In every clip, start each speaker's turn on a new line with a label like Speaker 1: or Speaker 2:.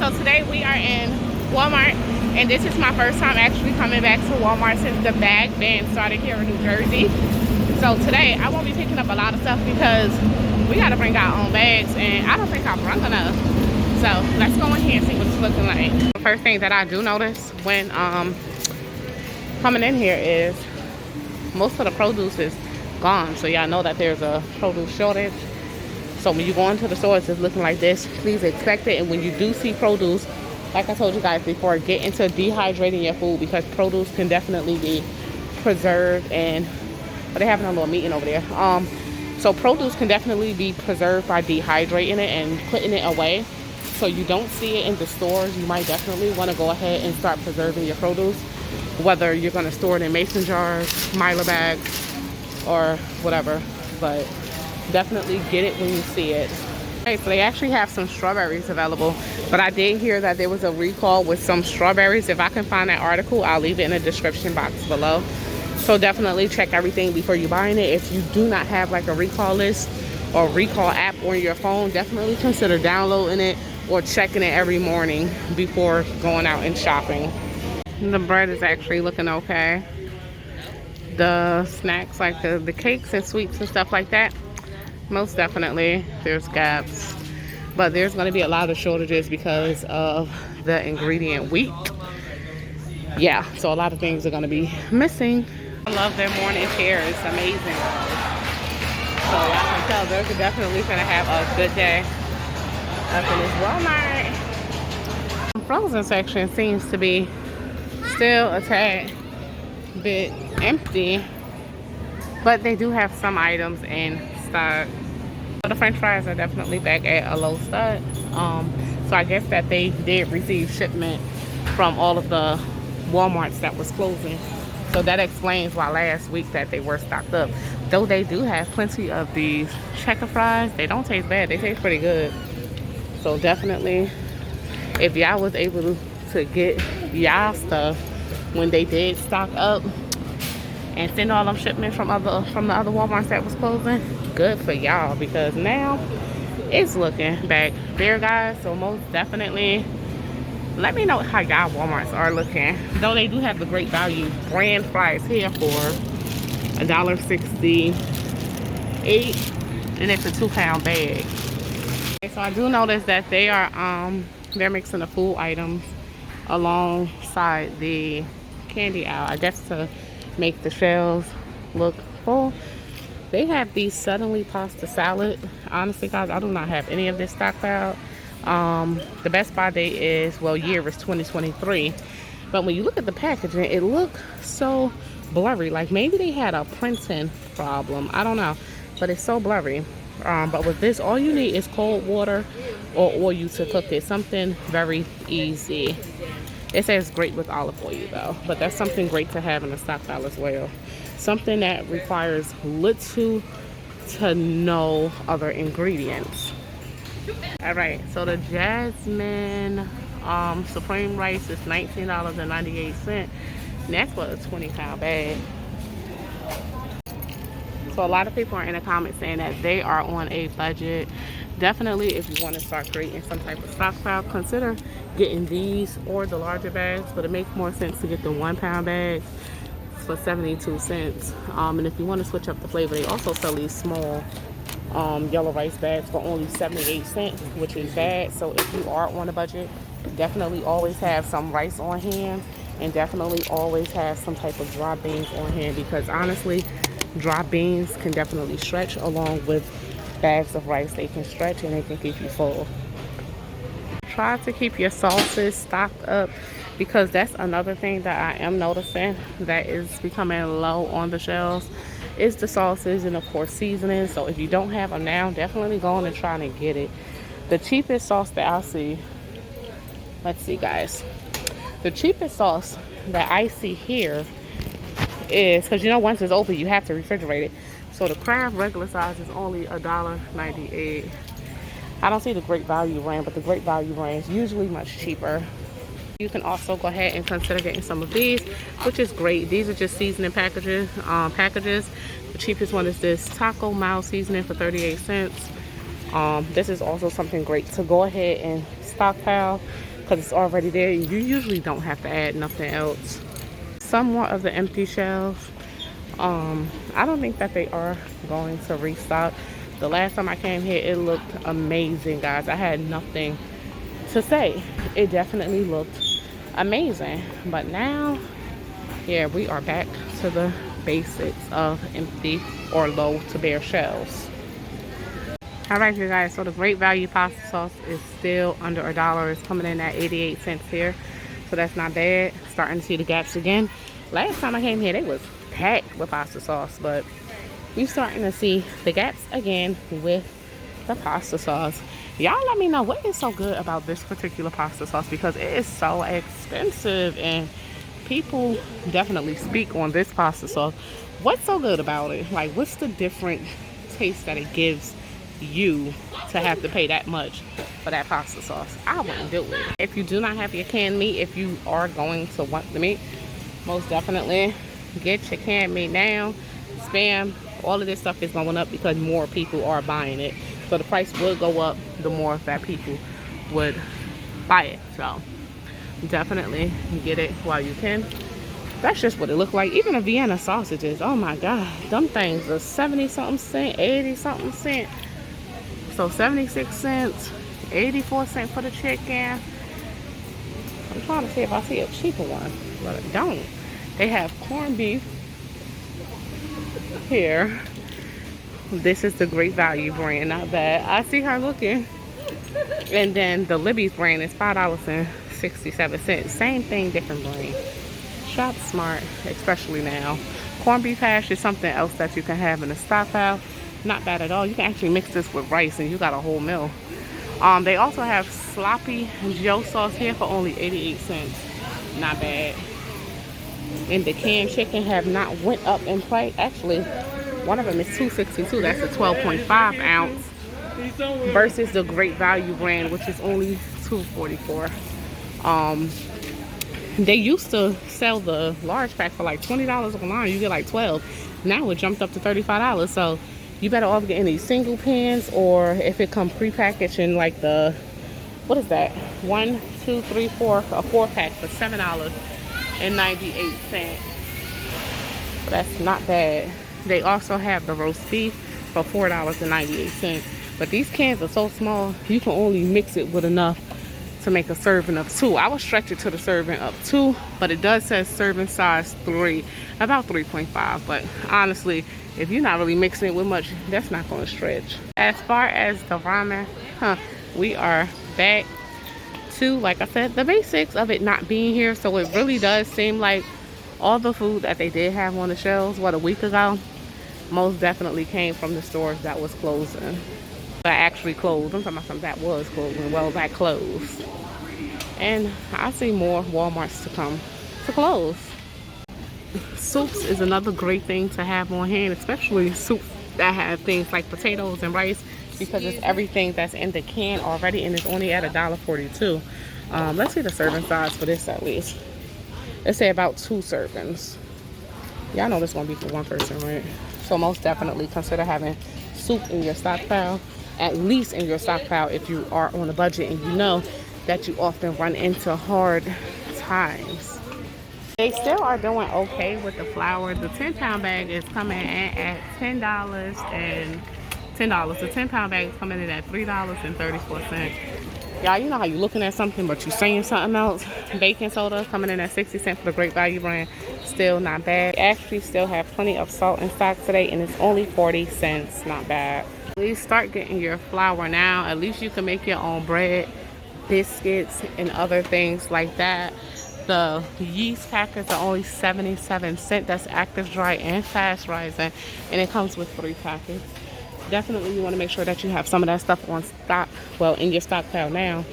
Speaker 1: So today we are in Walmart, and this is my first time actually coming back to Walmart since the bag ban started here in New Jersey. So today I won't be picking up a lot of stuff because we got to bring our own bags, and I don't think I brought enough. So let's go in here and see what it's looking like. The first thing that I do notice when coming in here is most of the produce is gone. So y'all know that there's a produce shortage. So when you go into the stores, it's looking like this. Please expect it. And when you do see produce, like I told you guys before, get into dehydrating your food, because produce can definitely be preserved. And but they're having a little meeting over there. So produce can definitely be preserved by dehydrating it and putting it away. So you don't see it in the stores. You might definitely want to go ahead and start preserving your produce, whether you're going to store it in mason jars, Mylar bags, or whatever. But definitely get it when you see it. Okay, so they actually have some strawberries available, but I did hear that there was a recall with some strawberries. If I can find that article, I'll leave it in the description box below. So definitely check everything before you buying it. If you do not have like a recall list or recall app on your phone, definitely consider downloading it or checking it every morning before going out and shopping. The bread is actually looking okay. The snacks, like the cakes and sweets and stuff like that, most definitely there's gaps, but there's going to be a lot of shortages because of the ingredient wheat. Yeah, so a lot of things are going to be missing. I love their morning cheer. It's amazing. So y'all can tell they're definitely going to have a good day up in this Walmart. The frozen section seems to be still a tad bit empty, but they do have some items in stock. So the french fries are definitely back at a low stock. So I guess that they did receive shipment from all of the Walmarts that was closing. So that explains why last week that they were stocked up. Though they do have plenty of these checker fries. They don't taste bad. They taste pretty good. So definitely, if y'all was able to get y'all stuff when they did stock up and send all them shipments from the other Walmarts that was closing, good for y'all, because now it's looking back there, guys. So most definitely let me know how y'all Walmarts are looking. Though they do have the great value brand fries here for $1.68, and it's a 2-pound bag. Okay, so I do notice that they are they're mixing the food items alongside the candy aisle, I guess to make the shelves look full. They have these suddenly pasta salad. Honestly, guys, I do not have any of this stockpiled. The best buy date is, well, year is 2023, but when you look at the packaging, it looks so blurry. Like maybe they had a printing problem, I don't know, but it's so blurry. But with this, all you need is cold water or oil to cook it. Something very easy. It says great with olive oil though, but that's something great to have in a stockpile as well. Something that requires little to no other ingredients. All right, so the Jasmine Supreme Rice is $19.98, and that's for a 20-pound bag. So a lot of people are in the comments saying that they are on a budget. Definitely, if you want to start creating some type of stockpile, consider getting these or the larger bags, but it makes more sense to get the 1-pound bags for 72 cents. And if you want to switch up the flavor, they also sell these small yellow rice bags for only 78 cents, which is bad. So if you are on a budget, definitely always have some rice on hand, and definitely always have some type of dry beans on hand, because honestly, dry beans can definitely stretch along with bags of rice. They can stretch and they can keep you full. Try to keep your sauces stocked up, because that's another thing that I am noticing that is becoming low on the shelves, is the sauces and of course seasonings. So if you don't have them now, definitely go on and try to get it. The cheapest sauce that I see, let's see guys, the cheapest sauce that I see here is, because you know once it's open you have to refrigerate it, so the Kraft regular size is only $1.98. I don't see the Great Value brand, but the Great Value brand is usually much cheaper. You can also go ahead and consider getting some of these, which is great. These are just seasoning packages. The cheapest one is this taco mild seasoning for 38 cents. This is also something great to go ahead and stockpile, because it's already there. You usually don't have to add nothing else. Some more of the empty shelves. I don't think that they are going to restock. The last time I came here, it looked amazing, guys. I had nothing to say. It definitely looked amazing. But now, yeah, we are back to the basics of empty or low to bare shelves. All right, you guys, so the great value pasta sauce is still under $1. It's coming in at 88 cents here, so that's not bad. Starting to see the gaps again. Last time I came here, they was packed with pasta sauce, but we're starting to see the gaps again with the pasta sauce. Y'all let me know what is so good about this particular pasta sauce, because it is so expensive and people definitely speak on this pasta sauce. What's so good about it? Like, what's the different taste that it gives you to have to pay that much for that pasta sauce? I wouldn't do it. If you do not have your canned meat, if you are going to want the meat, most definitely get your canned meat now. Spam, all of this stuff is going up because more people are buying it, so the price will go up the more that people would buy it. So definitely get it while you can. That's just what it looked like. Even the Vienna sausages, oh my god, them things are 70 something cent, 80 something cent. So 76 cents, 84 cents for the chicken. I'm trying to see if I see a cheaper one, but I don't. They have corned beef here. This is the Great Value brand, not bad. I see her looking. And then the Libby's brand is $5.67. Same thing, different brand. Shop smart, especially now. Corned beef hash is something else that you can have in a stockpile. Not bad at all. You can actually mix this with rice and you got a whole meal. They also have sloppy Joe sauce here for only 88 cents. Not bad. And the canned chicken have not went up in price. Actually, one of them is $2.62. That's a 12.5 ounce versus the Great Value brand, which is only $2.44. They used to sell the large pack for like $20 online. You get like 12. Now it jumped up to $35. So you better off getting these single pans, or if it comes prepackaged in like the, what is that? 1, 2, 3, 4, a 4-pack for $7.98. That's not bad. They also have the roast beef for $4.98. But these cans are so small, you can only mix it with enough to make a serving of 2. I would stretch it to the serving of 2, but it does say serving size 3, about 3.5. But honestly, if you're not really mixing it with much, that's not going to stretch. As far as the ramen, we are back to, like I said, the basics of it not being here. So it really does seem like all the food that they did have on the shelves, what, a week ago, most definitely came from the stores that was closing. But actually closed. I'm talking about something that was closing. Well, that closed. And I see more Walmarts to come to close. Soups is another great thing to have on hand, especially soups that have things like potatoes and rice, because it's everything that's in the can already, and it's only at $1.42. Let's see the serving size for this at least. Let's say about 2 servings. Y'all know this is gonna be for 1 person, right? So most definitely consider having soup in your stockpile, at least in your stockpile if you are on a budget and you know that you often run into hard times. They still are doing okay with the flour. The 10-pound bag is coming in at $10 and $10. The 10-pound bag is coming in at $3.34. Y'all, you know how you're looking at something but you're saying something else. Baking soda coming in at 60 cents for the Great Value brand. Still not bad. They actually still have plenty of salt in stock today, and it's only 40 cents. Not bad. Please start getting your flour now. At least you can make your own bread, biscuits, and other things like that. The yeast packets are only 77 cents. That's active, dry, and fast rising, and it comes with 3 packets. Definitely you want to make sure that you have some of that stuff on stock, well, in your stockpile now.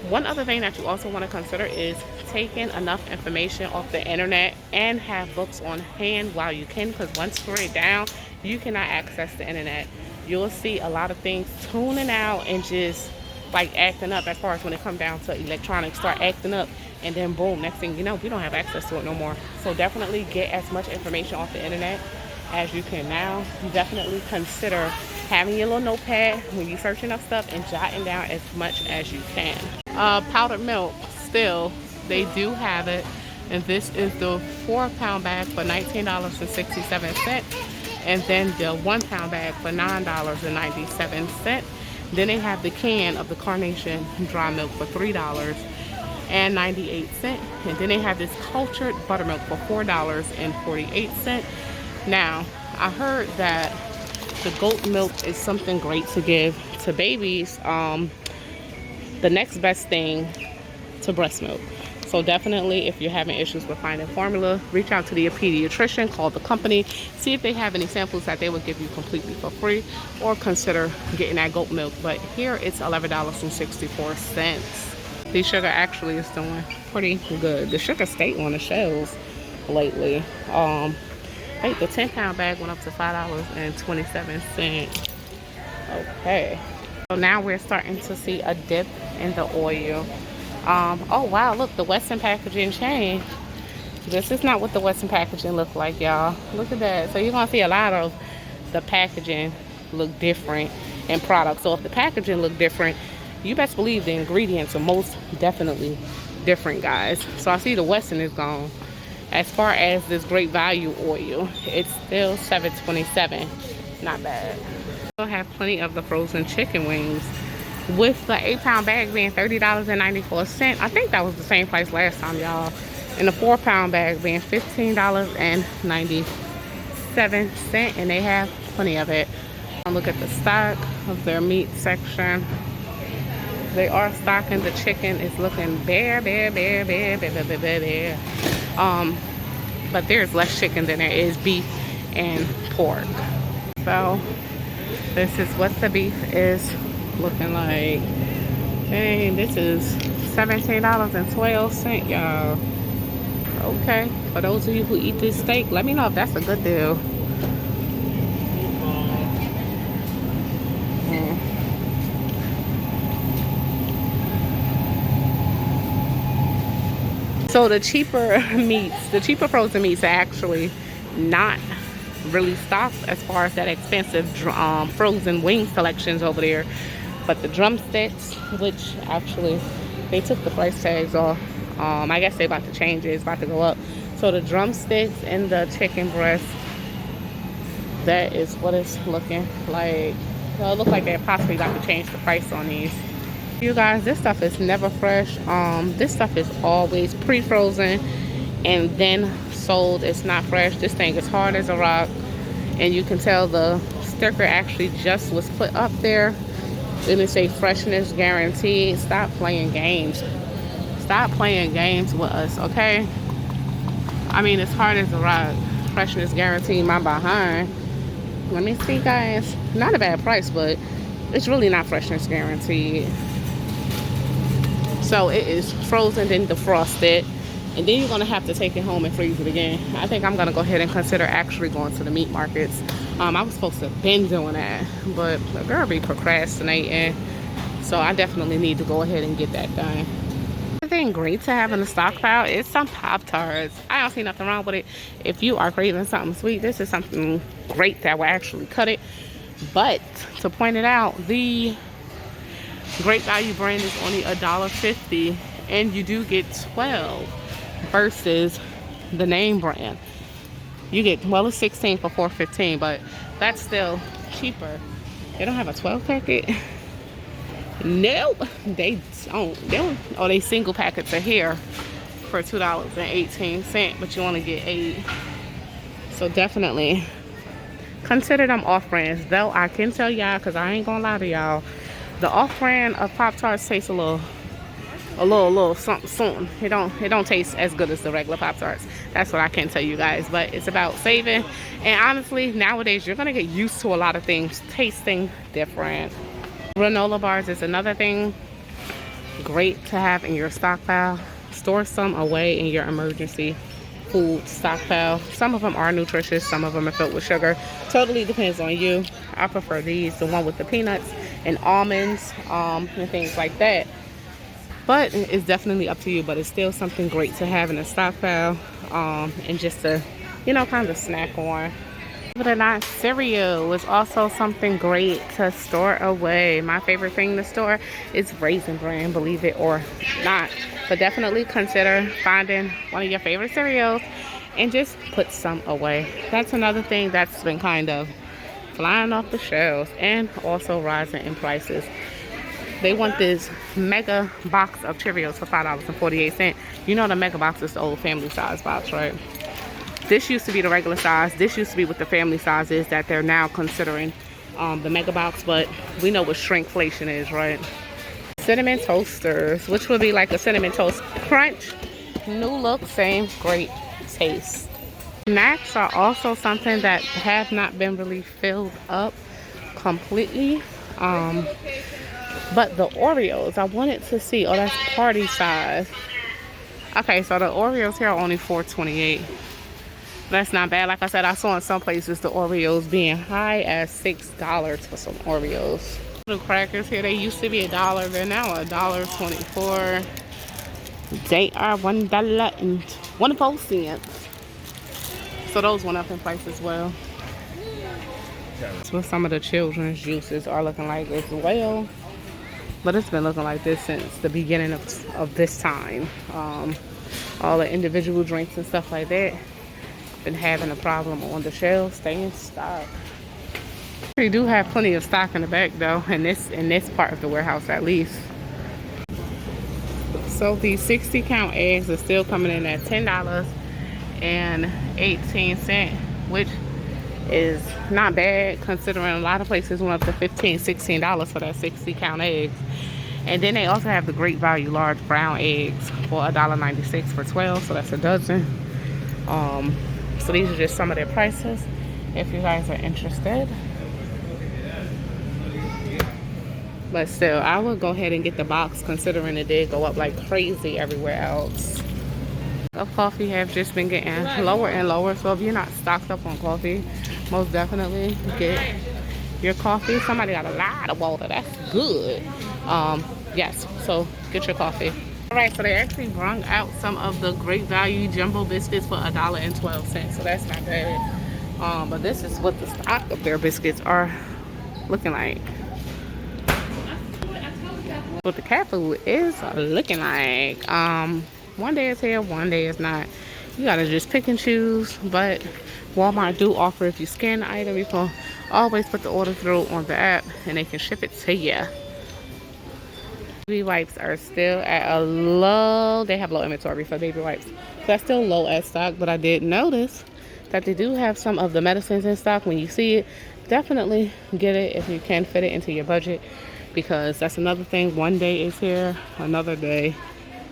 Speaker 1: One other thing that you also want to consider is taking enough information off the internet and have books on hand while you can, because once spread down, you cannot access the internet. You'll see a lot of things tuning out and just like acting up, as far as when it comes down to electronics, start acting up, and then boom, next thing you know, we don't have access to it no more. So definitely get as much information off the internet as you can now. Definitely consider having your little notepad when you're searching up stuff and jotting down as much as you can. Powdered milk, still, they do have it. And this is the 4-pound bag for $19.67. And then the 1-pound bag for $9.97. Then they have the can of the Carnation dry milk for $3.98. And then they have this cultured buttermilk for $4.48. Now, I heard that the goat milk is something great to give to babies. The next best thing to breast milk. So definitely, if you're having issues with finding formula, reach out to the pediatrician, call the company, see if they have any samples that they would give you completely for free, or consider getting that goat milk. But here it's $11.64. The sugar actually is doing pretty good. The sugar stayed on the shelves lately. Like the 10-pound bag went up to $5.27. Okay. So now we're starting to see a dip in the oil. Oh wow, look, the Western packaging changed. This is not what the Western packaging look like, y'all. Look at that. So you're gonna see a lot of the packaging look different in products. So if the packaging look different, you best believe the ingredients are most definitely different, guys. So I see the Western is gone. As far as this great value oil, it's still $7.27. Not bad. We'll have plenty of the frozen chicken wings. With the 8-pound bag being $30.94. I think that was the same price last time, y'all. And the 4-pound bag being $15.97. And they have plenty of it. Look at the stock of their meat section. They are stocking. The chicken is looking bare. But there's less chicken than there is beef and pork. So this is what the beef is looking like. Dang, this is $17.12, y'all. Okay, for those of you who eat this steak, let me know if that's a good deal. So the cheaper meats, the cheaper frozen meats are actually not really stocked as far as that expensive frozen wing selections over there. But the drumsticks, which actually they took the price tags off. I guess they're about to change it. It's about to go up. So the drumsticks and the chicken breast, that is what it's looking like. So it looks like they're possibly about to change the price on these. You guys, this stuff is never fresh. This stuff is always pre-frozen and then sold. It's not fresh. This thing is hard as a rock, and you can tell the sticker actually just was put up there. Then it say freshness guaranteed. Stop playing games. Stop playing games with us, okay? I mean, it's hard as a rock. Freshness guaranteed, my behind. Let me see, guys. Not a bad price, but it's really not freshness guaranteed. So it is frozen, then defrosted, and then you're gonna have to take it home and freeze it again. I think I'm gonna go ahead and consider actually going to the meat markets. I was supposed to have been doing that, but the girl be procrastinating, so I definitely need to go ahead and get that done. Thing great to have in the stockpile is some Pop-Tarts. I don't see nothing wrong with it. If you are craving something sweet, this is something great that will actually cut it. But to point it out, the Great Value brand is only $1.50, and you do get 12 versus the name brand. You get, well, it's 16 for $4.15, but that's still cheaper. They don't have a 12 packet. Nope, they don't. Oh, they single packets are here for $2.18, but you only get 8. So definitely consider them off-brands. Though I can tell y'all, because I ain't gonna lie to y'all, the off-brand of Pop-Tarts tastes a little something. It don't taste as good as the regular Pop-Tarts. That's what I can tell you guys. But it's about saving. And honestly, nowadays you're gonna get used to a lot of things tasting different. Granola bars is another thing great to have in your stockpile. Store some away in your emergency food stockpile. Some of them are nutritious, some of them are filled with sugar. Totally depends on you. I prefer these, the one with the peanuts and almonds and things like that. But it's definitely up to you, but it's still something great to have in a stockpile and just to, you know, kind of snack on. Believe it or not, cereal is also something great to store away. My favorite thing to store is Raisin Bran, believe it or not. But definitely consider finding one of your favorite cereals and just put some away. That's another thing that's been kind of flying off the shelves and also rising in prices. They want this mega box of Cheerios for $5.48. You know the mega box is the old family size box, right? This used to be the regular size. This used to be what the family size is that they're now considering the mega box, but we know what shrinkflation is, right? Cinnamon toasters, which would be like a cinnamon toast crunch. New look, same great taste. Snacks are also something that have not been really filled up completely. But the Oreos, I wanted to see. Oh, that's party size. Okay, so the Oreos here are only $4.28. That's not bad. Like I said, I saw in some places the Oreos being high as $6 for some Oreos. The crackers here, they used to be $1. They're now $1.24. They are $1.04. So those went up in price as well. That's what some of the children's juices are looking like as well. But it's been looking like this since the beginning of this time. All the individual drinks and stuff like that been having a problem on the shelves. Stay in stock. We do have plenty of stock in the back though, in this part of the warehouse at least. So these 60 count eggs are still coming in at $10.18, which is not bad considering a lot of places went up to $15, $16 for that 60 count eggs. And then they also have the great value large brown eggs for $1.96 for 12, so that's a dozen. So these are just some of their prices if you guys are interested. But still, I would go ahead and get the box considering it did go up like crazy everywhere else. Of coffee have just been getting lower and lower, so if you're not stocked up on coffee, most definitely get your coffee. Somebody got a lot of water, that's good. Yes, so get your coffee. All right, so they actually brung out some of the great value jumbo biscuits for $1.12, so that's not bad. But this is what the stock of their biscuits are looking like. What the cat food is looking like. One day it's here, one day it's not. You gotta just pick and choose, but Walmart do offer, if you scan the item, you can always put the order through on the app and they can ship it to you. Baby wipes are still at a low, they have low inventory for baby wipes. So that's still low at stock, but I did notice that they do have some of the medicines in stock. When you see it, definitely get it if you can fit it into your budget, because that's another thing. One day it's here, another day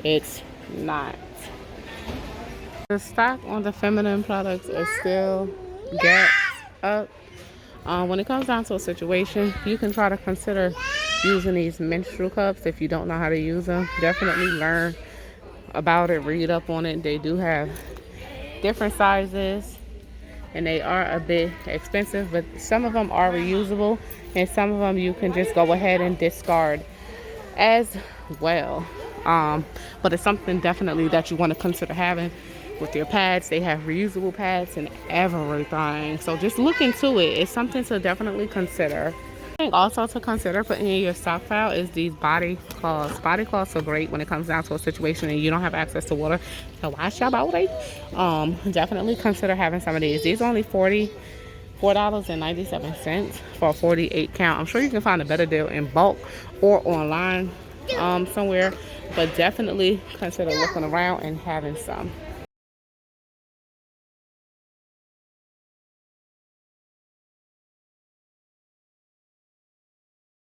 Speaker 1: it's not. The stock on the feminine products is still gapped up. When it comes down to a situation, you can try to consider using these menstrual cups if you don't know how to use them. Definitely learn about it, read up on it. They do have different sizes and they are a bit expensive, but some of them are reusable and some of them you can just go ahead and discard as well. But it's something definitely that you want to consider having with your pads. They have reusable pads and everything, so just look into it. It's something to definitely consider. I think also to consider putting in your stockpile is these body cloths. Body cloths are great when it comes down to a situation and you don't have access to water to wash your body. Definitely consider having some of these. These are only $44.97 for a 48 count. I'm sure you can find a better deal in bulk or online somewhere, but definitely consider looking around and having some.